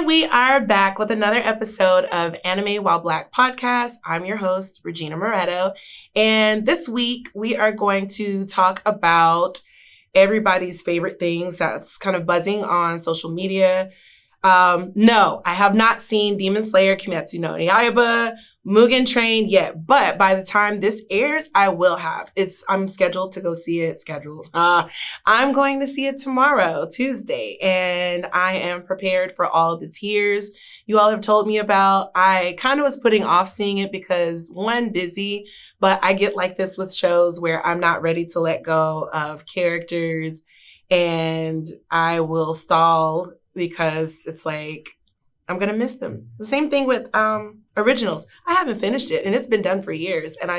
we are back with another episode of Anime While Black podcast. I'm your host, Regina Moretto. And this week we are going to talk about everybody's favorite things that's kind of buzzing on social media. No, I have not seen Demon Slayer Kimetsu no Yaiba, Mugen Train yet, but by the time this airs, I will have. I'm scheduled to go see it. I'm going to see it tomorrow, Tuesday, and I am prepared for all the tears you all have told me about. I kind of was putting off seeing it because, one, busy, but I get like this with shows where I'm not ready to let go of characters, and I will stall because it's like, I'm going to miss them. The same thing with originals. I haven't finished it, and it's been done for years, and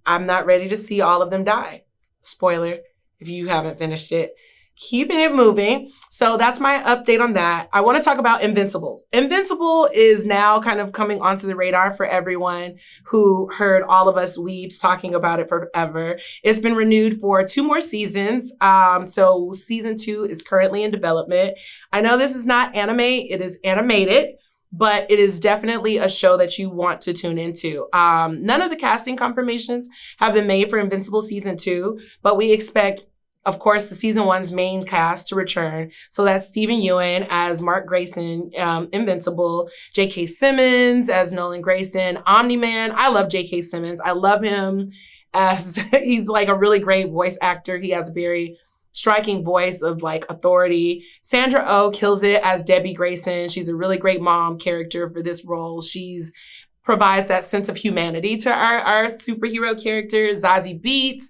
I'm not ready to see all of them die. Spoiler, if you haven't finished it. Keeping it moving. So that's my update on that. I want to talk about Invincible. Invincible is now kind of coming onto the radar for everyone who heard all of us weebs talking about it forever. It's been renewed for 2 more seasons. So season 2 is currently in development. I know this is not anime. It is animated, but it is definitely a show that you want to tune into. None of the casting confirmations have been made for Invincible season 2, but we expect, of course, the season 1's main cast to return. So that's Steven Yeun as Mark Grayson, Invincible, J.K. Simmons as Nolan Grayson, Omni-Man. I love J.K. Simmons. I love him as he's like a really great voice actor. He has a very striking voice of like authority. Sandra Oh kills it as Debbie Grayson. She's a really great mom character for this role. She's provides that sense of humanity to our superhero characters. Zazie Beetz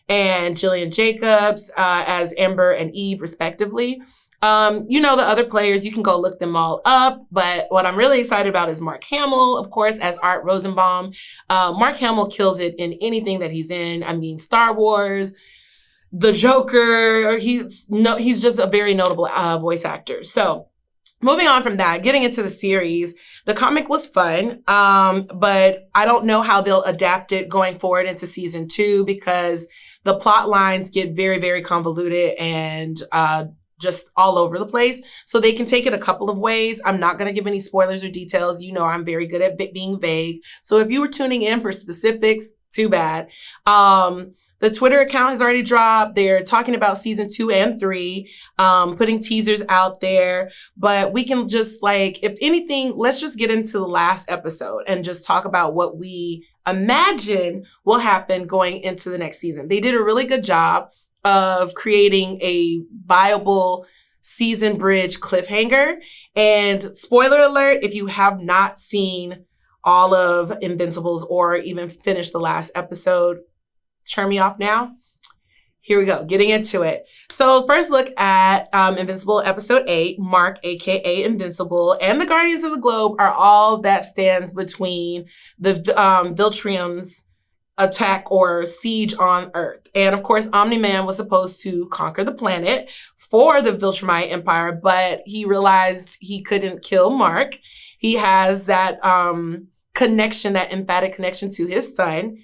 and Jillian Jacobs as Amber and Eve, respectively. You know the other players, you can go look them all up, but what I'm really excited about is Mark Hamill, of course, as Art Rosenbaum. Mark Hamill kills it in anything that he's in. I mean, Star Wars, The Joker, he's just a very notable voice actor. So moving on from that, getting into the series, the comic was fun, but I don't know how they'll adapt it going forward into season 2 because the plot lines get very, very convoluted and just all over the place. So they can take it a couple of ways. I'm not going to give any spoilers or details. You know, I'm very good at being vague. So if you were tuning in for specifics, too bad. The Twitter account has already dropped. They're talking about season 2 and 3, putting teasers out there. But we can just if anything, let's just get into the last episode and just talk about what we imagine will happen going into the next season. They did a really good job of creating a viable season bridge cliffhanger. And spoiler alert, if you have not seen all of Invincibles or even finished the last episode, turn me off now. Here we go, getting into it. So first look at Invincible episode 8, Mark, aka Invincible, and the Guardians of the Globe are all that stands between the Viltrumi's attack or siege on Earth. And of course, Omni-Man was supposed to conquer the planet for the Viltrumite Empire, but he realized he couldn't kill Mark. He has that connection, that emphatic connection to his son.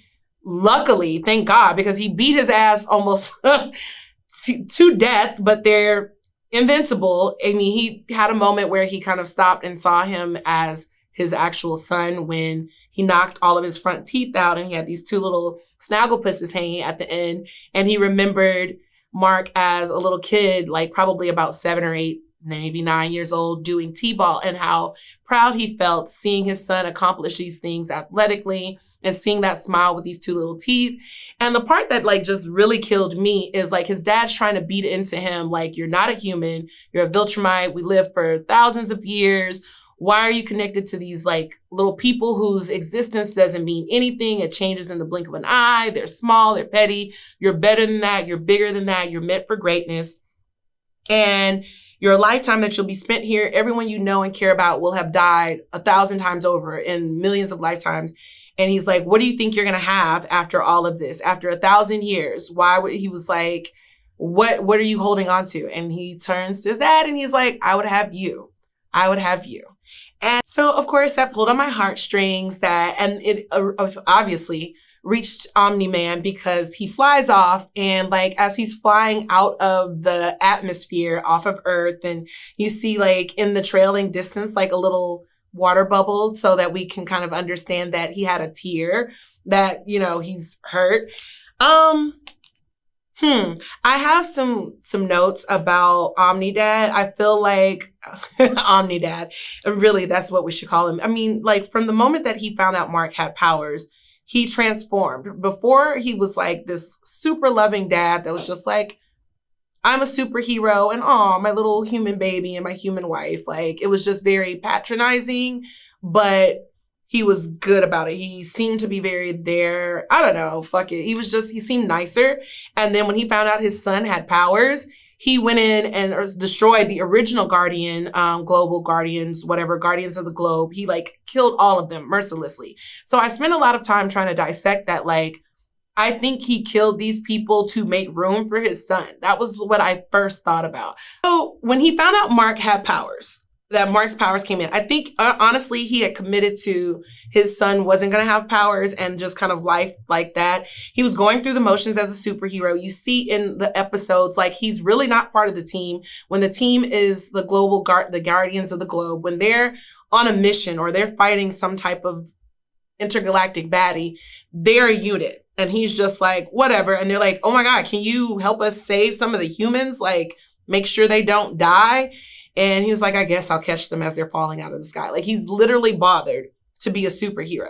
Luckily, thank God, because he beat his ass almost to death, but they're invincible. I mean, he had a moment where he kind of stopped and saw him as his actual son when he knocked all of his front teeth out and he had these 2 little snagglepusses hanging at the end. And he remembered Mark as a little kid, like probably about 7 or 8, maybe 9 years old, doing t-ball, and how proud he felt seeing his son accomplish these things athletically and seeing that smile with these 2 little teeth. And the part that just really killed me is his dad's trying to beat into him, you're not a human, you're a Viltrumite, we lived for thousands of years. Why are you connected to these little people whose existence doesn't mean anything? It changes in the blink of an eye. They're small, they're petty. You're better than that. You're bigger than that. You're meant for greatness. And your lifetime that you'll be spent here, everyone you know and care about will have died 1,000 times over in millions of lifetimes. And he's like, what do you think you're going to have after all of this? After 1,000 years? He was like, what are you holding on to? And he turns to his dad and he's like, I would have you. I would have you. And so, of course, that pulled on my heartstrings and it obviously reached Omni-Man because he flies off, and like as he's flying out of the atmosphere off of Earth, and you see like in the trailing distance like a little water bubble so that we can kind of understand that he had a tear, that, you know, he's hurt. I have some notes about Omnidad. I feel like Omnidad, really, that's what we should call him. I mean, like from the moment that he found out Mark had powers, he transformed. Before, he was like this super loving dad that was just like, I'm a superhero and my little human baby and my human wife. Like it was just very patronizing, but he was good about it. He seemed to be very there. I don't know. Fuck it. He seemed nicer. And then when he found out his son had powers, he went in and destroyed the original Guardian, global Guardians, whatever, Guardians of the Globe. He like killed all of them mercilessly. So I spent a lot of time trying to dissect that. Like, I think he killed these people to make room for his son. That was what I first thought about. So when he found out Mark had powers, that Mark's powers came in, I think, honestly, he had committed to his son wasn't going to have powers and just kind of life like that. He was going through the motions as a superhero. You see in the episodes, like, he's really not part of the team. When the team is the the Guardians of the Globe, when they're on a mission or they're fighting some type of intergalactic baddie, they're a unit. And he's just like, whatever. And they're like, oh my God, can you help us save some of the humans? Like, make sure they don't die. And he was like, I guess I'll catch them as they're falling out of the sky. Like, he's literally bothered to be a superhero,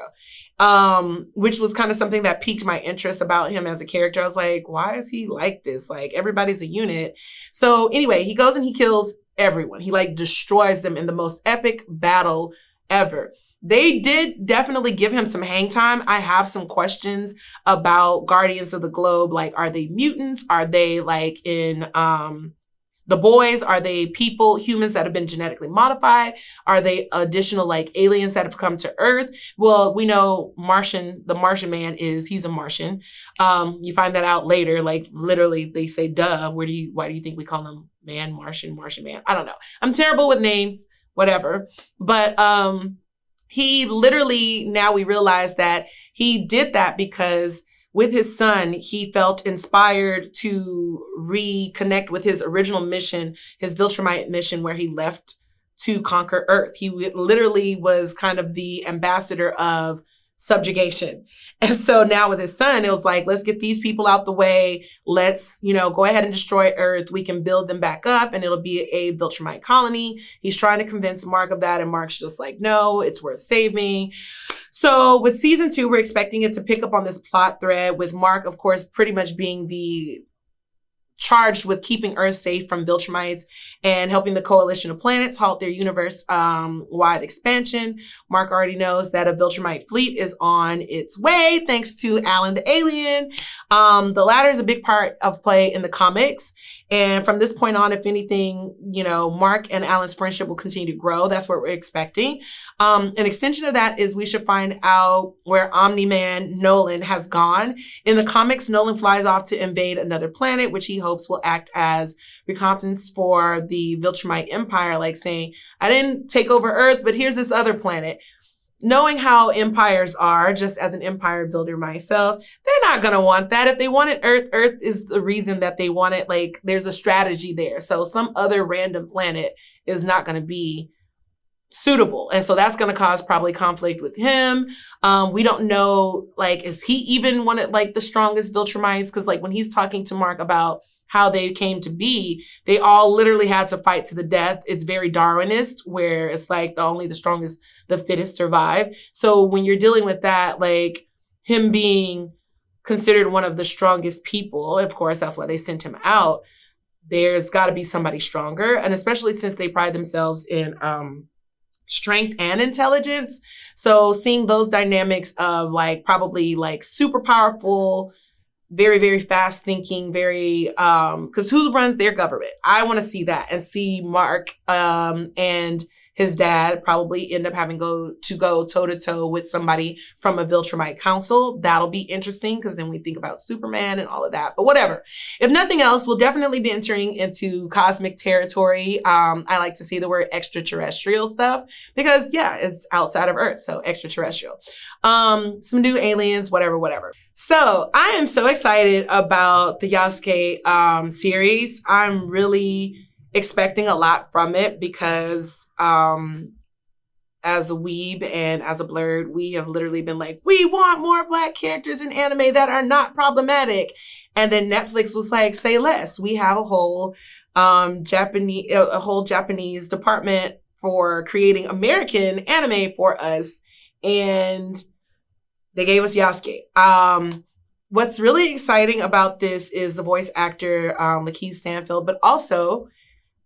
which was kind of something that piqued my interest about him as a character. I was like, why is he like this? Like, everybody's a unit. So anyway, he goes and he kills everyone. He like destroys them in the most epic battle ever. They did definitely give him some hang time. I have some questions about Guardians of the Globe. Like, are they mutants? Are they like in The Boys? Are they people, humans that have been genetically modified? Are they additional like aliens that have come to Earth? Well, we know the Martian man he's a Martian. You find that out later, like literally they say, duh, why do you think we call him man, Martian man? I don't know. I'm terrible with names, whatever. But he literally, now we realize that he did that because with his son, he felt inspired to reconnect with his original mission, his Viltrumite mission, where he left to conquer Earth. He literally was kind of the ambassador of subjugation. And so now with his son, it was like, let's get these people out the way. Let's, go ahead and destroy Earth. We can build them back up and it'll be a Viltrumite colony. He's trying to convince Mark of that. And Mark's just like, no, it's worth saving. So with season 2, we're expecting it to pick up on this plot thread with Mark, of course, pretty much being charged with keeping Earth safe from Viltrumites and helping the coalition of planets halt their universe-wide expansion. Mark already knows that a Viltrumite fleet is on its way, thanks to Alan the alien. The latter is a big part of play in the comics. And from this point on, if anything, Mark and Alan's friendship will continue to grow. That's what we're expecting. An extension of that is we should find out where Omni-Man Nolan has gone. In the comics, Nolan flies off to invade another planet, which he hopes will act as recompense for the Viltrumite Empire, like saying, I didn't take over Earth, but here's this other planet. Knowing how empires are, just as an empire builder myself, they're not going to want that. If they wanted Earth, Earth is the reason that they want it. Like, there's a strategy there. So some other random planet is not going to be suitable. And so that's going to cause probably conflict with him. We don't know, like, is he even one of like the strongest Viltrumites? Because like when he's talking to Mark about how they came to be, they all literally had to fight to the death. It's very Darwinist, where it's like only the strongest, the fittest survive. So when you're dealing with that, like him being considered one of the strongest people, of course, that's why they sent him out. There's got to be somebody stronger. And especially since they pride themselves in strength and intelligence. So seeing those dynamics of like probably like super powerful, very, very fast thinking, very, because who runs their government? I want to see that and see Mark and his dad probably end up having to go toe-to-toe with somebody from a Viltrumite council. That'll be interesting because then we think about Superman and all of that. But whatever. If nothing else, we'll definitely be entering into cosmic territory. I like to see the word extraterrestrial stuff because, yeah, it's outside of Earth, so extraterrestrial. Some new aliens, whatever. So I am so excited about the Yasuke series. I'm really expecting a lot from it because as a weeb and as a blurred, we have literally been like, we want more Black characters in anime that are not problematic. And then Netflix was like, say less. We have a whole Japanese department for creating American anime for us. And they gave us Yasuke. What's really exciting about this is the voice actor, Lakeith Stanfield, but also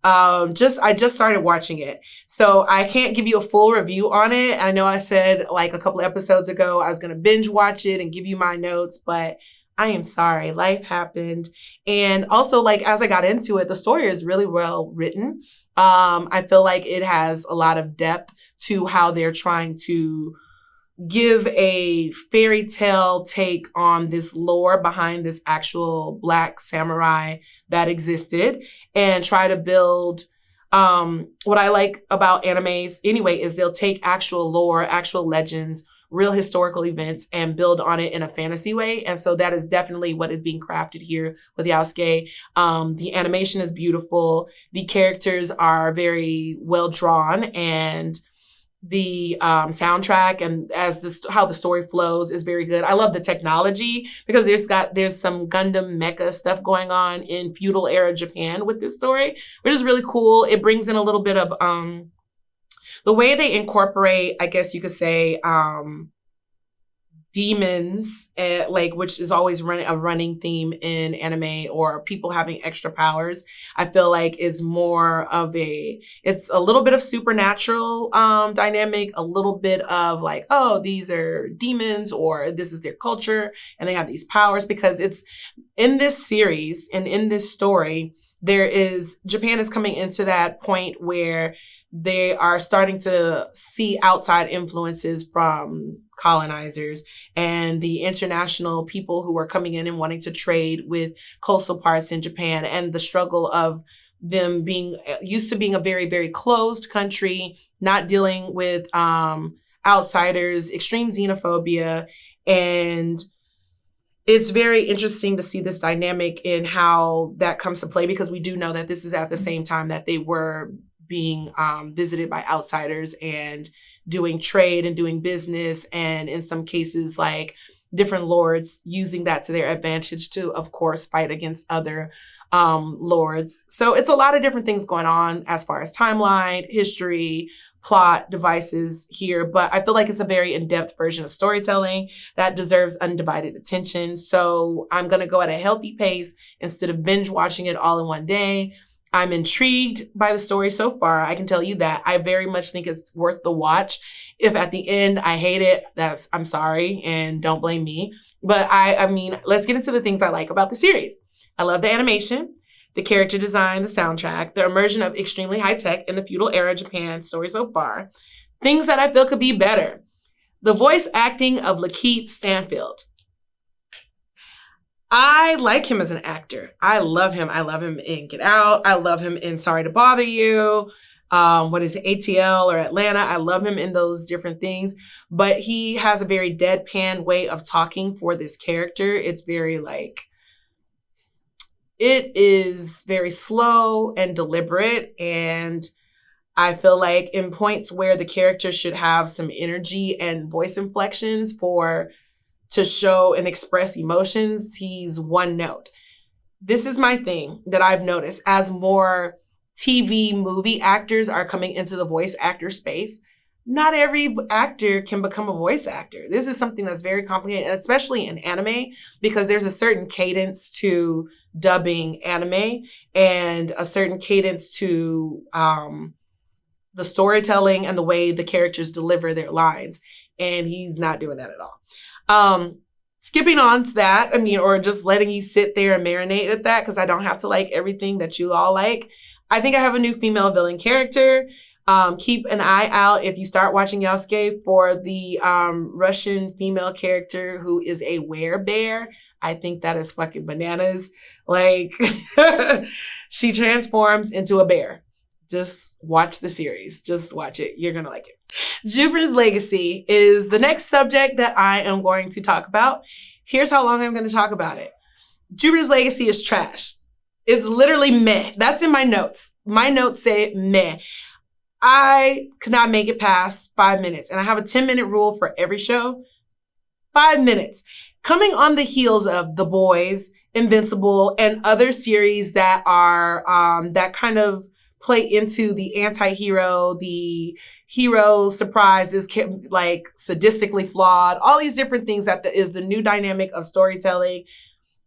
I just started watching it. So I can't give you a full review on it. I know I said like a couple episodes ago, I was going to binge watch it and give you my notes, but I am sorry. Life happened. And also, like, as I got into it, the story is really well written. I feel like it has a lot of depth to how they're trying to give a fairy tale take on this lore behind this actual Black samurai that existed and try to build what I like about animes anyway is they'll take actual lore, actual legends, real historical events and build on it in a fantasy way. And so that is definitely what is being crafted here with Yasuke. The animation is beautiful. The characters are very well drawn, and the soundtrack and how the story flows is very good. I love the technology because there's some Gundam mecha stuff going on in feudal era Japan with this story, which is really cool. It brings in a little bit of the way they incorporate, I guess you could say, demons, which is always a running theme in anime, or people having extra powers. I feel like it's a little bit of supernatural dynamic, a little bit of like, oh, these are demons, or this is their culture and they have these powers, because it's in this series and in this story, Japan is coming into that point where they are starting to see outside influences from colonizers and the international people who are coming in and wanting to trade with coastal parts in Japan, and the struggle of them being used to being a very, very closed country, not dealing with outsiders, extreme xenophobia. And it's very interesting to see this dynamic in how that comes to play, because we do know that this is at the same time that they were being visited by outsiders and doing trade and doing business, and in some cases, like different lords using that to their advantage to, of course, fight against other lords. So it's a lot of different things going on as far as timeline, history, plot, devices here, but I feel like it's a very in-depth version of storytelling that deserves undivided attention. So I'm going to go at a healthy pace instead of binge watching it all in one day. I'm intrigued by the story so far. I can tell you that. I very much think it's worth the watch. If at the end I hate it, I'm sorry, and don't blame me. But I mean, let's get into the things I like about the series. I love the animation, the character design, the soundtrack, the immersion of extremely high tech in the feudal era Japan story so far. Things that I feel could be better. The voice acting of Lakeith Stanfield. I like him as an actor. I love him. I love him in Get Out. I love him in Sorry to Bother You. What is it, ATL or Atlanta? I love him in those different things. But he has a very deadpan way of talking for this character. It's very it is very slow and deliberate. And I feel like in points where the character should have some energy and voice inflections to show and express emotions, he's one note. This is my thing that I've noticed as more TV movie actors are coming into the voice actor space. Not every actor can become a voice actor. This is something that's very complicated, and especially in anime, because there's a certain cadence to dubbing anime and a certain cadence to the storytelling and the way the characters deliver their lines. And he's not doing that at all. Skipping on to that, or just letting you sit there and marinate at that, because I don't have to like everything that you all like. I think I have a new female villain character. Keep an eye out if you start watching Yasuke for the Russian female character who is a werebear. I think that is fucking bananas. Like, she transforms into a bear. Just watch the series. Just watch it. You're going to like it. Jupiter's Legacy is the next subject that I am going to talk about. Here's how long I'm going to talk about it. Jupiter's Legacy is trash. It's literally meh. That's in my notes. My notes say meh. I could not make it past 5 minutes. And I have a 10-minute rule for every show. 5 minutes. Coming on the heels of The Boys, Invincible, and other series that are, that kind of play into the anti-hero, the hero surprise is like sadistically flawed, all these different things that is the new dynamic of storytelling.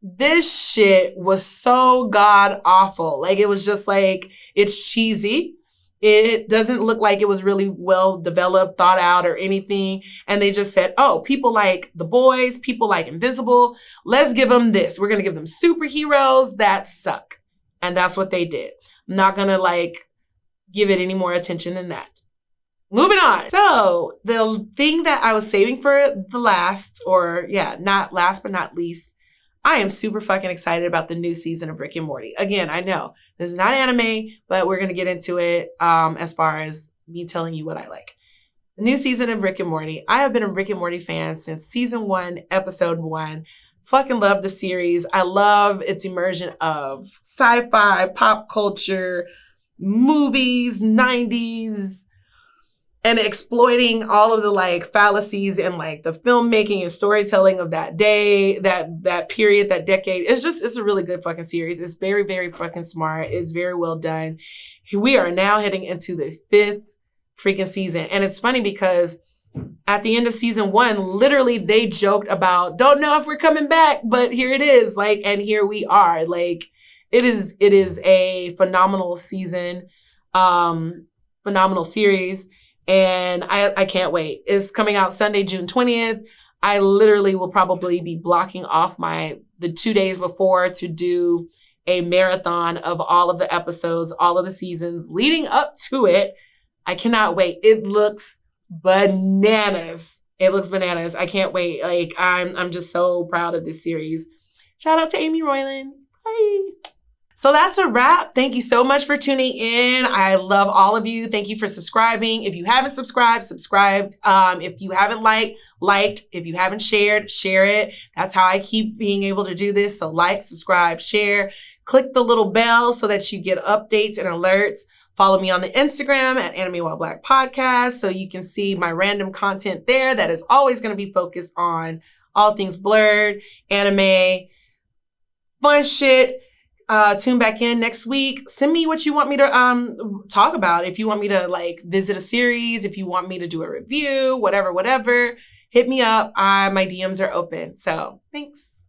This shit was so god awful. Like, it was just like, it's cheesy. It doesn't look like it was really well developed, thought out, or anything. And they just said, oh, people like The Boys, people like Invincible, let's give them this. We're going to give them superheroes that suck. And that's what they did. I'm not going to like give it any more attention than that. Moving on. So the thing that I was saving for the last, or yeah, not last but not least, I am super fucking excited about the new season of Rick and Morty. Again, I know this is not anime, but we're going to get into it as far as me telling you what I like. The new season of Rick and Morty. I have been a Rick and Morty fan since season 1, episode 1. Fucking love the series. I love its immersion of sci-fi, pop culture, movies, 90s, and exploiting all of the like fallacies and like the filmmaking and storytelling of that day, that period, that decade. It's a really good fucking series. It's very, very fucking smart. It's very well done. We are now heading into the 5th freaking season. And it's funny because at the end of season 1, literally they joked about, don't know if we're coming back, but here it is. Like, and here we are. Like, it is a phenomenal season, phenomenal series. And I can't wait. It's coming out Sunday, June 20th. I literally will probably be blocking off the 2 days before to do a marathon of all of the episodes, all of the seasons leading up to it. I cannot wait. It looks bananas. It looks bananas. I can't wait. Like, I'm just so proud of this series. Shout out to Amy Royland. Bye. So that's a wrap. Thank you so much for tuning in. I love all of you. Thank you for subscribing. If you haven't subscribed, subscribe. If you haven't liked. If you haven't shared, share it. That's how I keep being able to do this. So like, subscribe, share, click the little bell so that you get updates and alerts. Follow me on the Instagram at Anime While Black Podcast so you can see my random content there that is always going to be focused on all things blurred, anime, fun shit. Tune back in next week. Send me what you want me to talk about. If you want me to like visit a series, if you want me to do a review, whatever, hit me up. My DMs are open. So thanks.